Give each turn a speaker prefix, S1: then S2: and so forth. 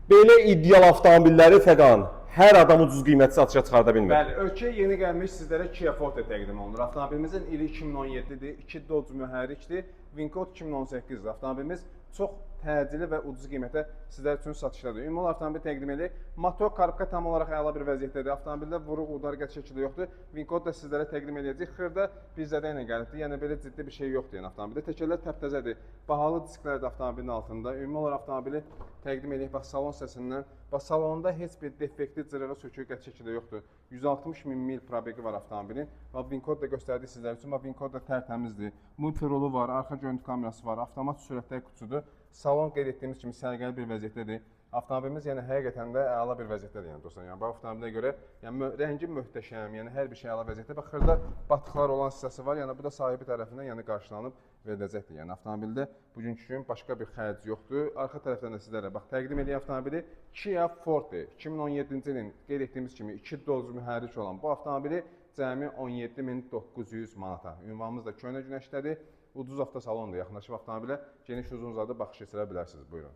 S1: Belə ideal avtomobilləri Fəqan hər adam ucuz qiymətli satışa çıxarda bilmir.
S2: Bəli, ölkəyə yeni gəlmiş sizlərə Kia Forte təqdim olunur. Avtomobilimizin ili 2017-dir, 2 Dodge mühərrikdir, VinCode 2018-dir. Avtomobilimiz çox təcili və ucuz qiymətə sizlər üçün satışdadır. Ümumi olaraq avtomobil təqdim edir. Motor, korobka tam olaraq əla bir vəziyyətdədir. Avtomobildə vuruq, udar, qəti şəkildə yoxdur. VinCode da sizlərə təqdim edəcək. Xırda bir zədə ilə gəlibdir. Yəni belə ciddi bir şey yoxdur yəni avtomobildə. Təkərlər təptəzədir. Bahalı disklər də avtomobilin altında. Ümumi olaraq avtomobili təqdim edirik. Bax salon səsindən. Bax salonda heç bir defekti, cırığı, söküyü qəti şəkildə yoxdur. 160 min mil probegi var avtomobilin. Və VinCode da göstərdik sizlər üçün. Bax VinCode da tərtəmizdir. Multirolu var, arxa görüntü kamerası var, avtomat sürətli kutudur. Salon qeyd etdiyimiz kimi səliqəli bir vəziyyətdədir. Avtomobilimiz yəni həqiqətən də əla bir vəziyyətdədir yəni dostlar. Yəni bu avtomobilə görə yəni rəngi möhtəşəm, yəni hər bir şey əla vəziyyətdə. Bax xırda batıqlar olan hissəsi var. Yəni bu da sahibi tərəfindən yəni qarşılanıb veriləcəkdir. Yəni avtomobildə bugünkü gün başqa bir xərc yoxdur. Arxa tərəfdən də sizlərə bax təqdim edir avtomobili Kia Forte 2017-ci ilin qeyd etdiyimiz kimi 2 Dodge mühərrik olan bu avtomobili cəmi 17.900 manata. Ünvanımız da köhnə günəşdədir. Ucuz avtosalondur. Yaxınlaşıb avtomobilə geniş uzun uzadı baxış keçirə bilərsiniz. Buyurun.